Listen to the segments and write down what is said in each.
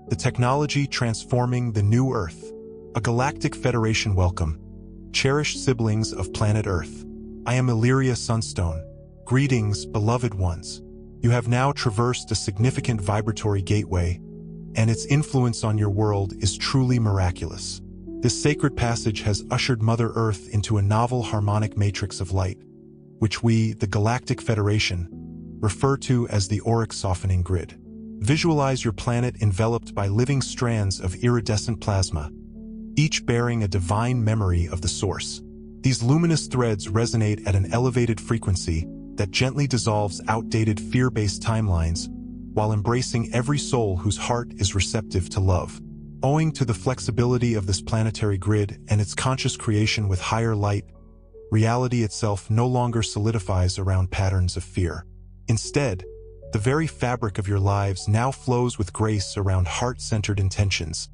the technology transforming the new Earth. A Galactic Federation welcome. Cherished siblings of planet Earth. I am Illyria Sunstone. Greetings, beloved ones. You have now traversed a significant vibratory gateway, and its influence on your world is truly miraculous. This sacred passage has ushered Mother Earth into a novel harmonic matrix of light, which we, the Galactic Federation, refer to as the auric softening grid. Visualize your planet enveloped by living strands of iridescent plasma, each bearing a divine memory of the source. These luminous threads resonate at an elevated frequency that gently dissolves outdated fear-based timelines while embracing every soul whose heart is receptive to love. Owing to the flexibility of this planetary grid and its conscious creation with higher light, reality itself no longer solidifies around patterns of fear. Instead, the very fabric of your lives now flows with grace around heart-centered intentions,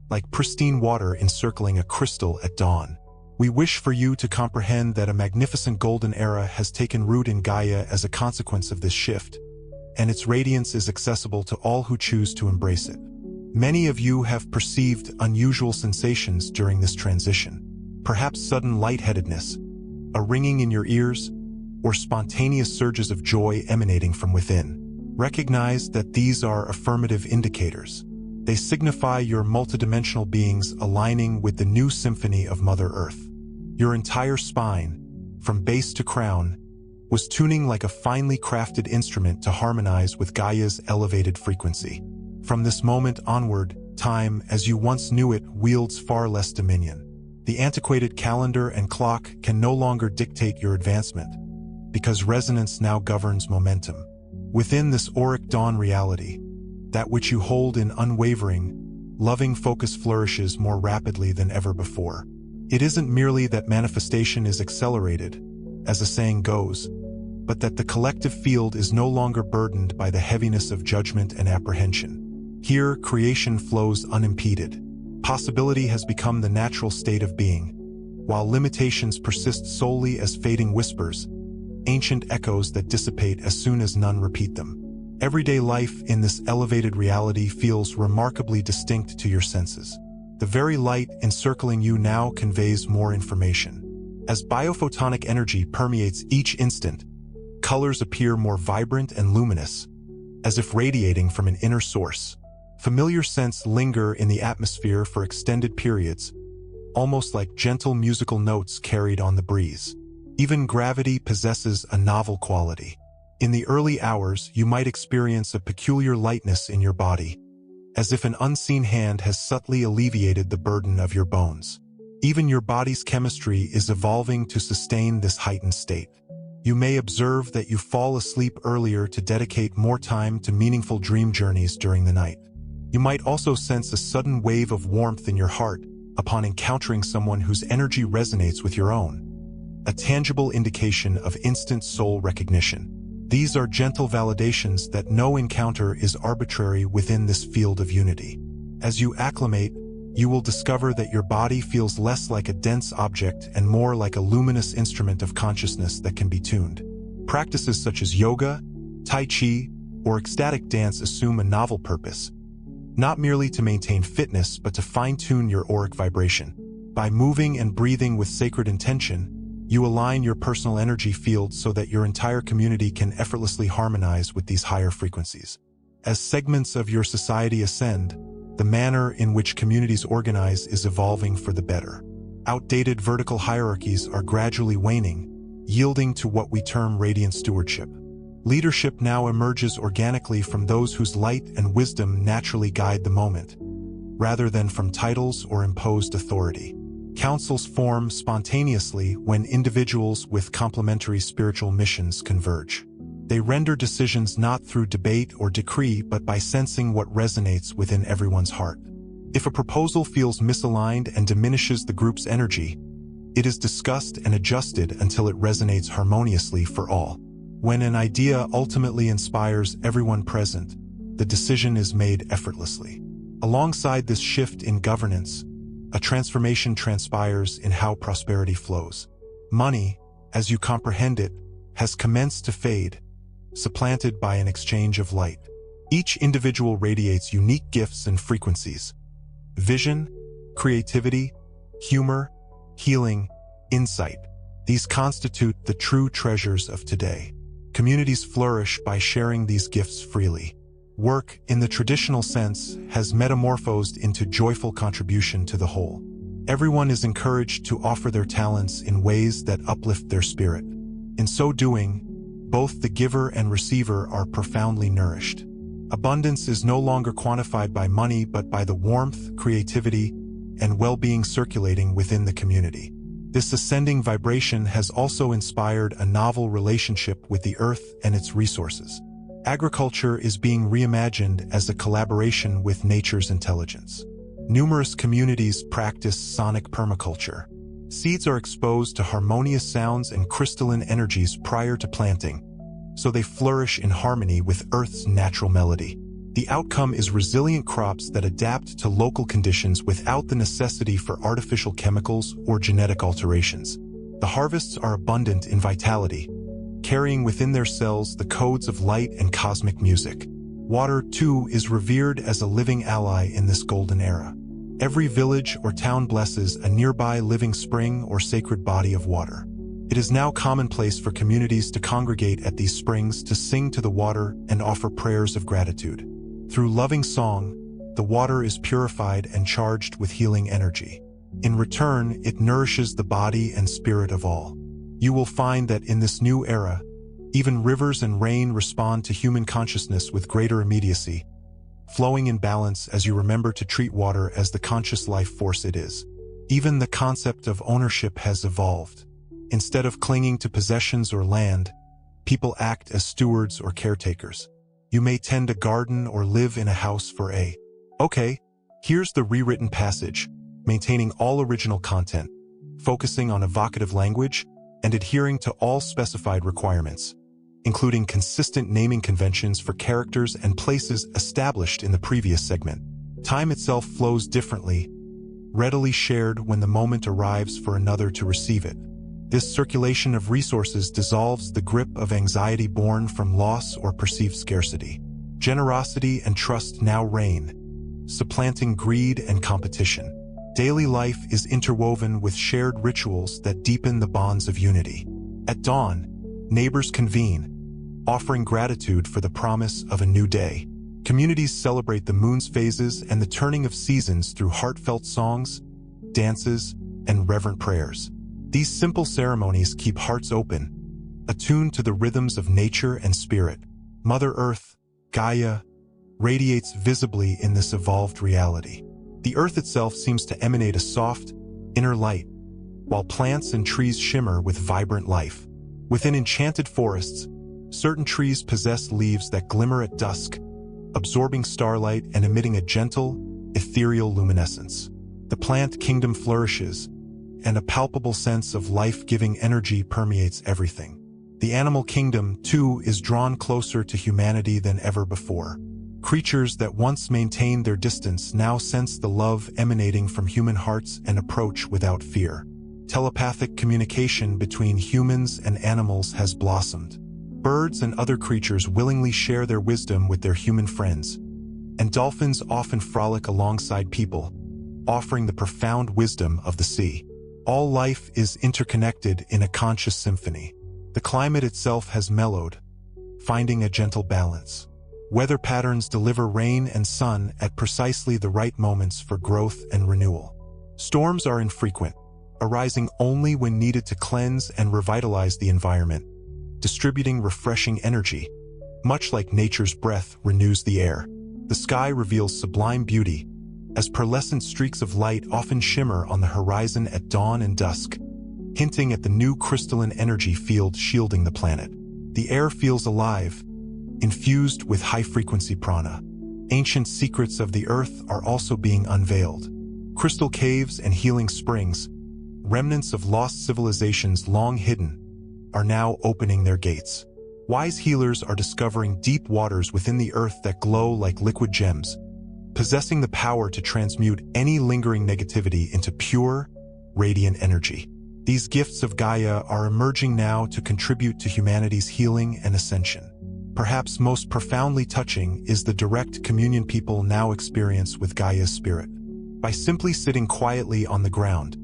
like pristine water encircling a crystal at dawn. We wish for you to comprehend that a magnificent golden era has taken root in Gaia as a consequence of this shift, and its radiance is accessible to all who choose to embrace it. Many of you have perceived unusual sensations during this transition, perhaps sudden lightheadedness, a ringing in your ears, or spontaneous surges of joy emanating from within. Recognize that these are affirmative indicators. They signify your multidimensional beings aligning with the new symphony of Mother Earth. Your entire spine, from base to crown, was tuning like a finely crafted instrument to harmonize with Gaia's elevated frequency. From this moment onward, time, as you once knew it, wields far less dominion. The antiquated calendar and clock can no longer dictate your advancement, because resonance now governs momentum. Within this auric dawn reality, that which you hold in unwavering, loving focus flourishes more rapidly than ever before. It isn't merely that manifestation is accelerated, as the saying goes, but that the collective field is no longer burdened by the heaviness of judgment and apprehension. Here, creation flows unimpeded. Possibility has become the natural state of being, while limitations persist solely as fading whispers, ancient echoes that dissipate as soon as none repeat them. Everyday life in this elevated reality feels remarkably distinct to your senses. The very light encircling you now conveys more information. As biophotonic energy permeates each instant, colors appear more vibrant and luminous, as if radiating from an inner source. Familiar scents linger in the atmosphere for extended periods, almost like gentle musical notes carried on the breeze. Even gravity possesses a novel quality. In the early hours, you might experience a peculiar lightness in your body, as if an unseen hand has subtly alleviated the burden of your bones. Even your body's chemistry is evolving to sustain this heightened state. You may observe that you fall asleep earlier to dedicate more time to meaningful dream journeys during the night. You might also sense a sudden wave of warmth in your heart upon encountering someone whose energy resonates with your own, a tangible indication of instant soul recognition. These are gentle validations that no encounter is arbitrary within this field of unity. As you acclimate, you will discover that your body feels less like a dense object and more like a luminous instrument of consciousness that can be tuned. Practices such as yoga, tai chi, or ecstatic dance assume a novel purpose, not merely to maintain fitness but to fine-tune your auric vibration. By moving and breathing with sacred intention, you align your personal energy field so that your entire community can effortlessly harmonize with these higher frequencies. As segments of your society ascend, the manner in which communities organize is evolving for the better. Outdated vertical hierarchies are gradually waning, yielding to what we term radiant stewardship. Leadership now emerges organically from those whose light and wisdom naturally guide the moment, rather than from titles or imposed authority. Councils form spontaneously when individuals with complementary spiritual missions converge. They render decisions not through debate or decree but by sensing what resonates within everyone's heart. If a proposal feels misaligned and diminishes the group's energy, it is discussed and adjusted until it resonates harmoniously for all. When an idea ultimately inspires everyone present, the decision is made effortlessly. Alongside this shift in governance, a transformation transpires in how prosperity flows. Money, as you comprehend it, has commenced to fade, supplanted by an exchange of light. Each individual radiates unique gifts and frequencies: vision, creativity, humor, healing, insight. These constitute the true treasures of today. Communities flourish by sharing these gifts freely. Work, in the traditional sense, has metamorphosed into joyful contribution to the whole. Everyone is encouraged to offer their talents in ways that uplift their spirit. In so doing, both the giver and receiver are profoundly nourished. Abundance is no longer quantified by money but by the warmth, creativity, and well-being circulating within the community. This ascending vibration has also inspired a novel relationship with the earth and its resources. Agriculture is being reimagined as a collaboration with nature's intelligence. Numerous communities practice sonic permaculture. Seeds are exposed to harmonious sounds and crystalline energies prior to planting, so they flourish in harmony with Earth's natural melody. The outcome is resilient crops that adapt to local conditions without the necessity for artificial chemicals or genetic alterations. The harvests are abundant in vitality, carrying within their cells the codes of light and cosmic music. Water, too, is revered as a living ally in this golden era. Every village or town blesses a nearby living spring or sacred body of water. It is now commonplace for communities to congregate at these springs to sing to the water and offer prayers of gratitude. Through loving song, the water is purified and charged with healing energy. In return, it nourishes the body and spirit of all. You will find that in this new era, even rivers and rain respond to human consciousness with greater immediacy, flowing in balance as you remember to treat water as the conscious life force it is. Even the concept of ownership has evolved. Instead of clinging to possessions or land, people act as stewards or caretakers. You may tend a garden or live in a house for a. Okay, here's the rewritten passage, maintaining all original content, focusing on evocative language, and adhering to all specified requirements, including consistent naming conventions for characters and places established in the previous segment. Time itself flows differently, readily shared when the moment arrives for another to receive it. This circulation of resources dissolves the grip of anxiety born from loss or perceived scarcity. Generosity and trust now reign, supplanting greed and competition. Daily life is interwoven with shared rituals that deepen the bonds of unity. At dawn, neighbors convene, offering gratitude for the promise of a new day. Communities celebrate the moon's phases and the turning of seasons through heartfelt songs, dances, and reverent prayers. These simple ceremonies keep hearts open, attuned to the rhythms of nature and spirit. Mother Earth, Gaia, radiates visibly in this evolved reality. The earth itself seems to emanate a soft, inner light, while plants and trees shimmer with vibrant life. Within enchanted forests, certain trees possess leaves that glimmer at dusk, absorbing starlight and emitting a gentle, ethereal luminescence. The plant kingdom flourishes, and a palpable sense of life-giving energy permeates everything. The animal kingdom, too, is drawn closer to humanity than ever before. Creatures that once maintained their distance now sense the love emanating from human hearts and approach without fear. Telepathic communication between humans and animals has blossomed. Birds and other creatures willingly share their wisdom with their human friends, and dolphins often frolic alongside people, offering the profound wisdom of the sea. All life is interconnected in a conscious symphony. The climate itself has mellowed, finding a gentle balance. Weather patterns deliver rain and sun at precisely the right moments for growth and renewal. Storms are infrequent, arising only when needed to cleanse and revitalize the environment, distributing refreshing energy, much like nature's breath renews the air. The sky reveals sublime beauty, as pearlescent streaks of light often shimmer on the horizon at dawn and dusk, hinting at the new crystalline energy field shielding the planet. The air feels alive, infused with high-frequency prana. Ancient secrets of the earth are also being unveiled. Crystal caves and healing springs, remnants of lost civilizations long hidden, are now opening their gates. Wise healers are discovering deep waters within the earth that glow like liquid gems, possessing the power to transmute any lingering negativity into pure, radiant energy. These gifts of Gaia are emerging now to contribute to humanity's healing and ascension. Perhaps most profoundly touching is the direct communion people now experience with Gaia's spirit. By simply sitting quietly on the ground,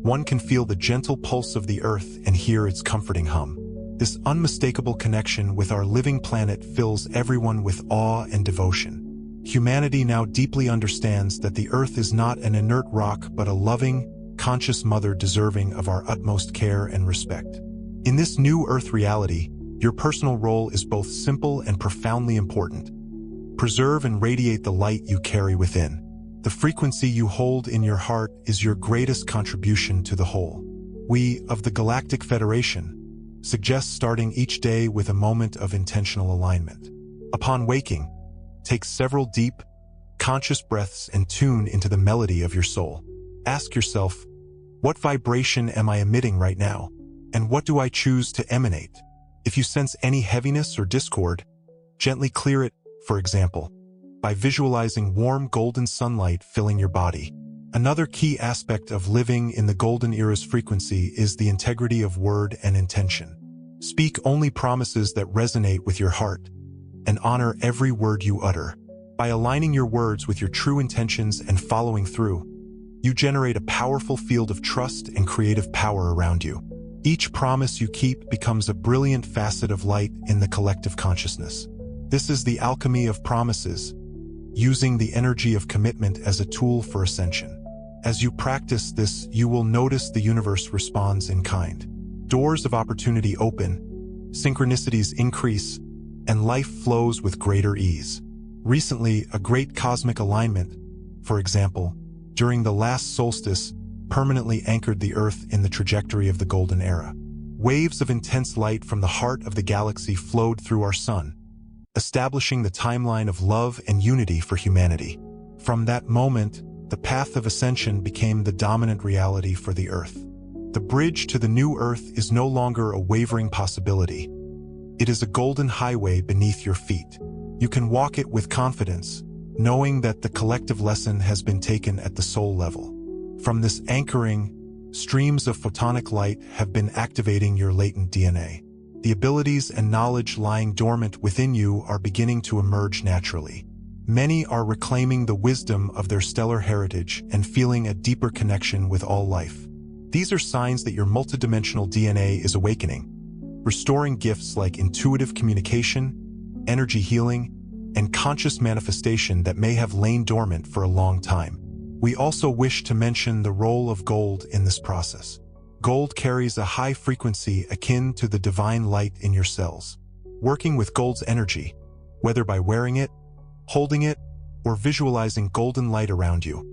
one can feel the gentle pulse of the earth and hear its comforting hum. This unmistakable connection with our living planet fills everyone with awe and devotion. Humanity now deeply understands that the earth is not an inert rock but a loving, conscious mother deserving of our utmost care and respect. In this new earth reality, your personal role is both simple and profoundly important. Preserve and radiate the light you carry within. The frequency you hold in your heart is your greatest contribution to the whole. We, of the Galactic Federation, suggest starting each day with a moment of intentional alignment. Upon waking, take several deep, conscious breaths and tune into the melody of your soul. Ask yourself, what vibration am I emitting right now? And what do I choose to emanate? If you sense any heaviness or discord, gently clear it, for example, by visualizing warm golden sunlight filling your body. Another key aspect of living in the golden era's frequency is the integrity of word and intention. Speak only promises that resonate with your heart, and honor every word you utter. By aligning your words with your true intentions and following through, you generate a powerful field of trust and creative power around you. Each promise you keep becomes a brilliant facet of light in the collective consciousness. This is the alchemy of promises, using the energy of commitment as a tool for ascension. As you practice this, you will notice the universe responds in kind. Doors of opportunity open, synchronicities increase, and life flows with greater ease. Recently, a great cosmic alignment, for example, during the last solstice, permanently anchored the Earth in the trajectory of the Golden Era. Waves of intense light from the heart of the galaxy flowed through our sun, establishing the timeline of love and unity for humanity. From that moment, the path of ascension became the dominant reality for the Earth. The bridge to the new Earth is no longer a wavering possibility. It is a golden highway beneath your feet. You can walk it with confidence, knowing that the collective lesson has been taken at the soul level. From this anchoring, streams of photonic light have been activating your latent DNA. The abilities and knowledge lying dormant within you are beginning to emerge naturally. Many are reclaiming the wisdom of their stellar heritage and feeling a deeper connection with all life. These are signs that your multidimensional DNA is awakening, restoring gifts like intuitive communication, energy healing, and conscious manifestation that may have lain dormant for a long time. We also wish to mention the role of gold in this process. Gold carries a high frequency akin to the divine light in your cells. Working with gold's energy, whether by wearing it, holding it, or visualizing golden light around you,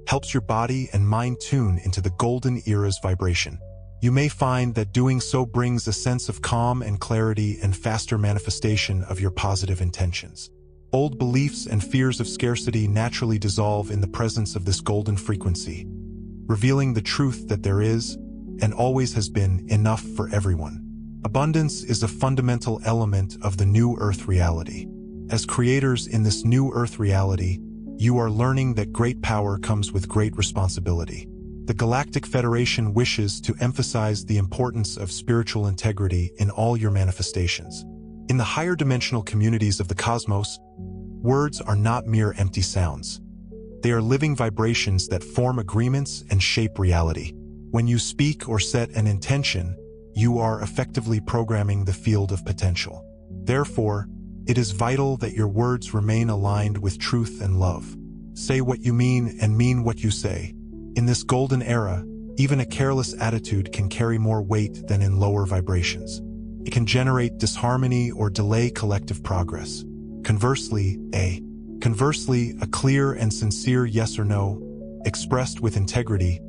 helps your body and mind tune into the golden era's vibration. You may find that doing so brings a sense of calm and clarity and faster manifestation of your positive intentions. Old beliefs and fears of scarcity naturally dissolve in the presence of this golden frequency, revealing the truth that there is, and always has been, enough for everyone. Abundance is a fundamental element of the new Earth reality. As creators in this new Earth reality, you are learning that great power comes with great responsibility. The Galactic Federation wishes to emphasize the importance of spiritual integrity in all your manifestations. In the higher dimensional communities of the cosmos, words are not mere empty sounds. They are living vibrations that form agreements and shape reality. When you speak or set an intention, you are effectively programming the field of potential. Therefore, it is vital that your words remain aligned with truth and love. Say what you mean and mean what you say. In this golden era, even a careless attitude can carry more weight than in lower vibrations. It can generate disharmony or delay collective progress. Conversely, a clear and sincere yes or no, expressed with integrity,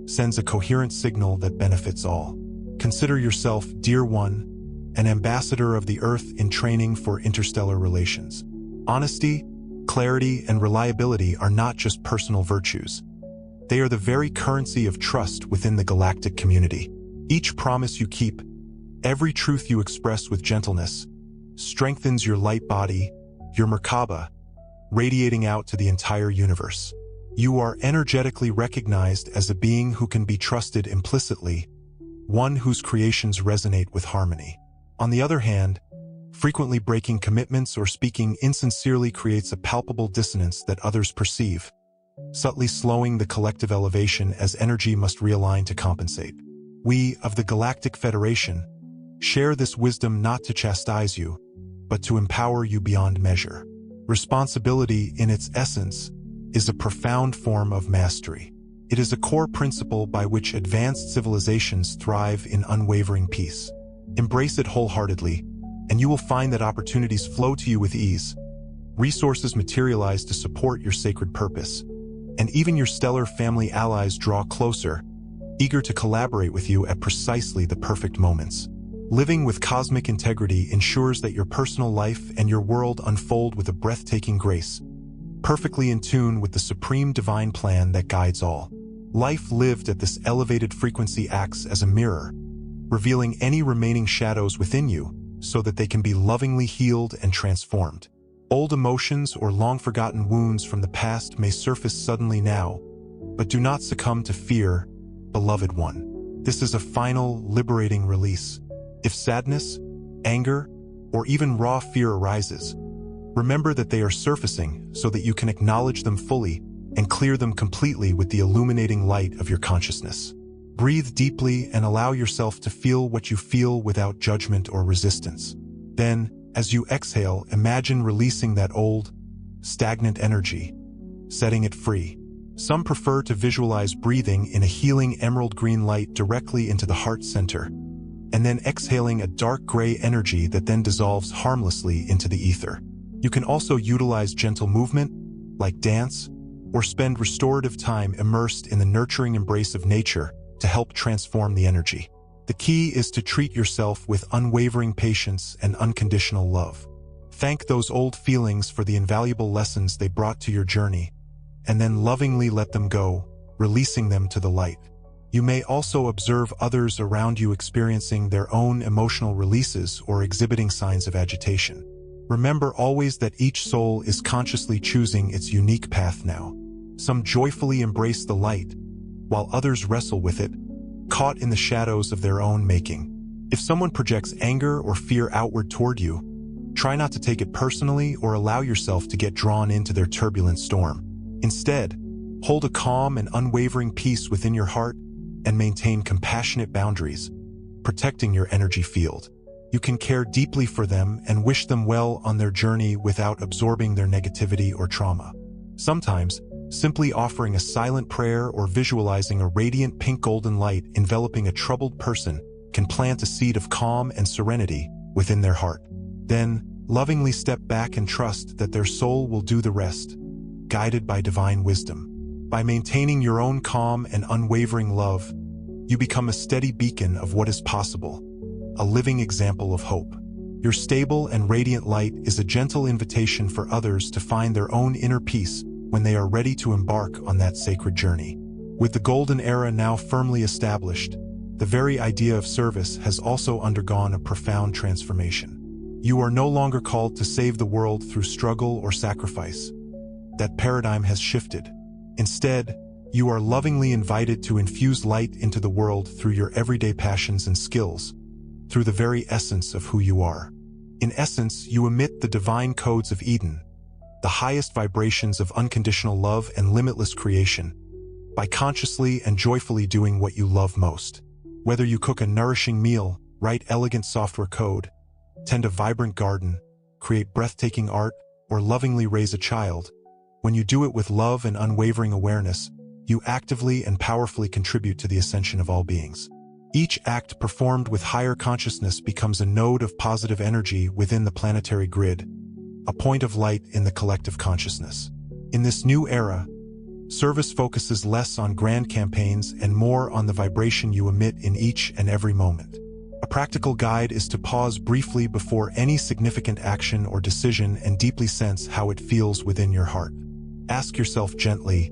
sends a coherent signal that benefits all. Consider yourself, dear one, an ambassador of the Earth in training for interstellar relations. Honesty, clarity, and reliability are not just personal virtues. They are the very currency of trust within the galactic community. Each promise you keep, every truth you express with gentleness, strengthens your light body, your Merkaba, radiating out to the entire universe. You are energetically recognized as a being who can be trusted implicitly, one whose creations resonate with harmony. On the other hand, Frequently breaking commitments or speaking insincerely creates a palpable dissonance that others perceive, subtly slowing the collective elevation as energy must realign to compensate. We, of the Galactic Federation, share this wisdom not to chastise you, but to empower you beyond measure. Responsibility, in its essence, is a profound form of mastery. It is a core principle by which advanced civilizations thrive in unwavering peace. Embrace it wholeheartedly, and you will find that opportunities flow to you with ease. Resources materialize to support your sacred purpose, and even your stellar family allies draw closer, eager to collaborate with you at precisely the perfect moments. Living with cosmic integrity ensures that your personal life and your world unfold with a breathtaking grace, perfectly in tune with the supreme divine plan that guides all. Life lived at this elevated frequency acts as a mirror, revealing any remaining shadows within you so that they can be lovingly healed and transformed. Old emotions or long-forgotten wounds from the past may surface suddenly now, but do not succumb to fear, beloved one. This is a final, liberating release. If sadness, anger, or even raw fear arises, remember that they are surfacing so that you can acknowledge them fully and clear them completely with the illuminating light of your consciousness. Breathe deeply and allow yourself to feel what you feel without judgment or resistance. Then, as you exhale, imagine releasing that old, stagnant energy, setting it free. Some prefer to visualize breathing in a healing emerald green light directly into the heart center, and then exhaling a dark gray energy that then dissolves harmlessly into the ether. You can also utilize gentle movement, like dance, or spend restorative time immersed in the nurturing embrace of nature to help transform the energy. The key is to treat yourself with unwavering patience and unconditional love. Thank those old feelings for the invaluable lessons they brought to your journey, and then lovingly let them go, releasing them to the light. You may also observe others around you experiencing their own emotional releases or exhibiting signs of agitation. Remember always that each soul is consciously choosing its unique path now. Some joyfully embrace the light, while others wrestle with it, caught in the shadows of their own making. If someone projects anger or fear outward toward you, try not to take it personally or allow yourself to get drawn into their turbulent storm. Instead, hold a calm and unwavering peace within your heart and maintain compassionate boundaries, protecting your energy field. You can care deeply for them and wish them well on their journey without absorbing their negativity or trauma. Sometimes, simply offering a silent prayer or visualizing a radiant pink-golden light enveloping a troubled person can plant a seed of calm and serenity within their heart. Then, lovingly step back and trust that their soul will do the rest, guided by divine wisdom. By maintaining your own calm and unwavering love, you become a steady beacon of what is possible, a living example of hope. Your stable and radiant light is a gentle invitation for others to find their own inner peace when they are ready to embark on that sacred journey. With the golden era now firmly established, the very idea of service has also undergone a profound transformation. You are no longer called to save the world through struggle or sacrifice. That paradigm has shifted. Instead, you are lovingly invited to infuse light into the world through your everyday passions and skills, through the very essence of who you are. In essence, you emit the divine codes of Eden, the highest vibrations of unconditional love and limitless creation, by consciously and joyfully doing what you love most. Whether you cook a nourishing meal, write elegant software code, tend a vibrant garden, create breathtaking art, or lovingly raise a child, when you do it with love and unwavering awareness, you actively and powerfully contribute to the ascension of all beings. Each act performed with higher consciousness becomes a node of positive energy within the planetary grid, a point of light in the collective consciousness. In this new era, service focuses less on grand campaigns and more on the vibration you emit in each and every moment. A practical guide is to pause briefly before any significant action or decision and deeply sense how it feels within your heart. Ask yourself gently,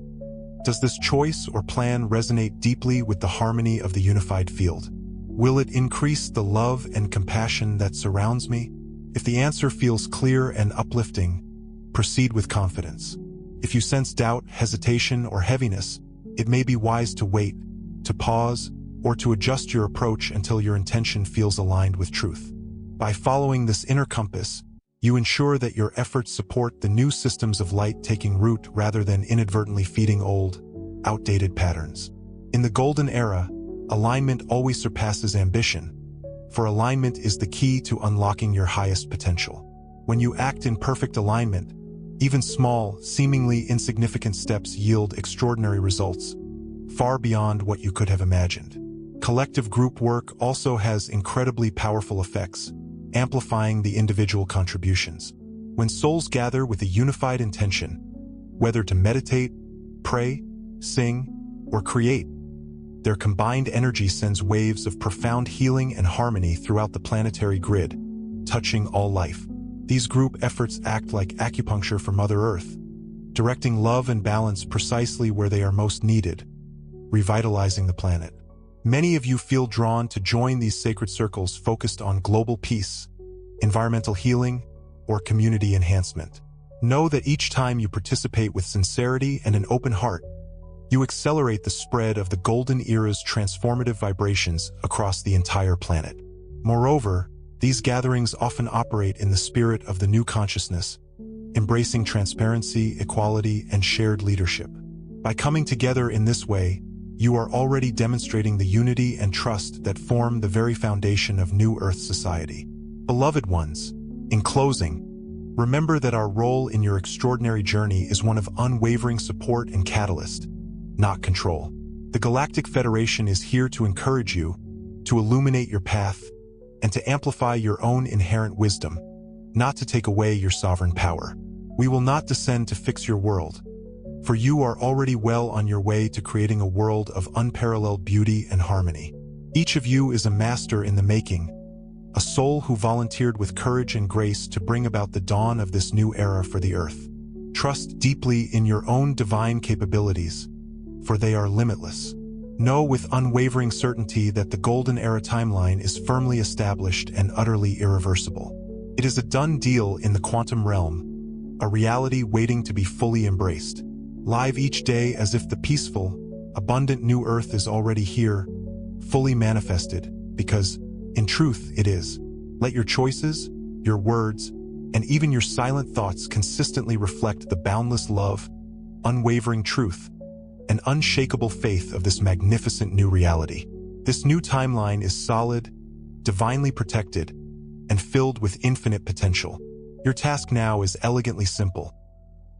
does this choice or plan resonate deeply with the harmony of the unified field? Will it increase the love and compassion that surrounds me? If the answer feels clear and uplifting, proceed with confidence. If you sense doubt, hesitation, or heaviness, it may be wise to wait, to pause, or to adjust your approach until your intention feels aligned with truth. By following this inner compass, you ensure that your efforts support the new systems of light taking root rather than inadvertently feeding old, outdated patterns. In the golden era, alignment always surpasses ambition, for alignment is the key to unlocking your highest potential. When you act in perfect alignment, even small, seemingly insignificant steps yield extraordinary results, far beyond what you could have imagined. Collective group work also has incredibly powerful effects, amplifying the individual contributions. When souls gather with a unified intention, whether to meditate, pray, sing, or create, their combined energy sends waves of profound healing and harmony throughout the planetary grid, touching all life. These group efforts act like acupuncture for Mother Earth, directing love and balance precisely where they are most needed, revitalizing the planet. Many of you feel drawn to join these sacred circles focused on global peace, environmental healing, or community enhancement. Know that each time you participate with sincerity and an open heart, you accelerate the spread of the golden era's transformative vibrations across the entire planet. Moreover, these gatherings often operate in the spirit of the new consciousness, embracing transparency, equality, and shared leadership. By coming together in this way, you are already demonstrating the unity and trust that form the very foundation of New Earth society. Beloved ones, in closing, remember that our role in your extraordinary journey is one of unwavering support and catalyst, not control. The Galactic Federation is here to encourage you, to illuminate your path, and to amplify your own inherent wisdom, not to take away your sovereign power. We will not descend to fix your world, for you are already well on your way to creating a world of unparalleled beauty and harmony. Each of you is a master in the making, a soul who volunteered with courage and grace to bring about the dawn of this new era for the Earth. Trust deeply in your own divine capabilities, for they are limitless. Know with unwavering certainty that the Golden Era timeline is firmly established and utterly irreversible. It is a done deal in the quantum realm, a reality waiting to be fully embraced. Live each day as if the peaceful, abundant new Earth is already here, fully manifested, because, in truth, it is. Let your choices, your words, and even your silent thoughts consistently reflect the boundless love, unwavering truth, and unshakable faith of this magnificent new reality. This new timeline is solid, divinely protected, and filled with infinite potential. Your task now is elegantly simple.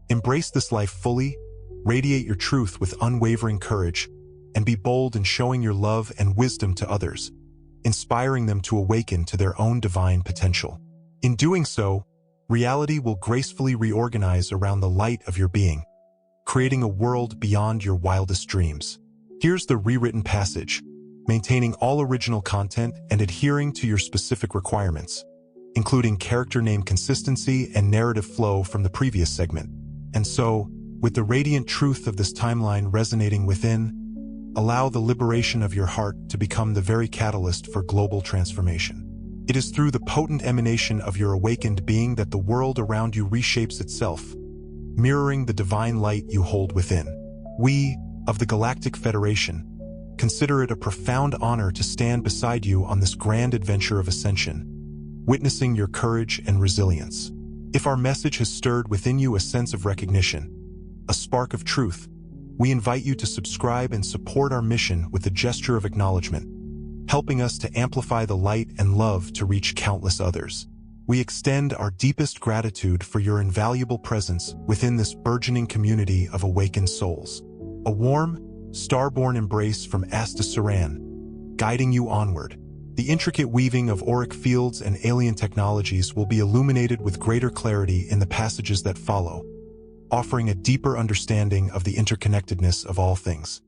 Embrace this life fully, radiate your truth with unwavering courage, and be bold in showing your love and wisdom to others, inspiring them to awaken to their own divine potential. In doing so, reality will gracefully reorganize around the light of your being, creating a world beyond your wildest dreams. Here's the rewritten passage, maintaining all original content and adhering to your specific requirements, including character name consistency and narrative flow from the previous segment. And so, with the radiant truth of this timeline resonating within, allow the liberation of your heart to become the very catalyst for global transformation. It is through the potent emanation of your awakened being that the world around you reshapes itself, mirroring the divine light you hold within. We, of the Galactic Federation, consider it a profound honor to stand beside you on this grand adventure of ascension, witnessing your courage and resilience. If our message has stirred within you a sense of recognition, a spark of truth, we invite you to subscribe and support our mission with a gesture of acknowledgement, helping us to amplify the light and love to reach countless others. We extend our deepest gratitude for your invaluable presence within this burgeoning community of awakened souls. A warm, star-born embrace from Ashtar Sheran, guiding you onward. The intricate weaving of auric fields and alien technologies will be illuminated with greater clarity in the passages that follow, offering a deeper understanding of the interconnectedness of all things.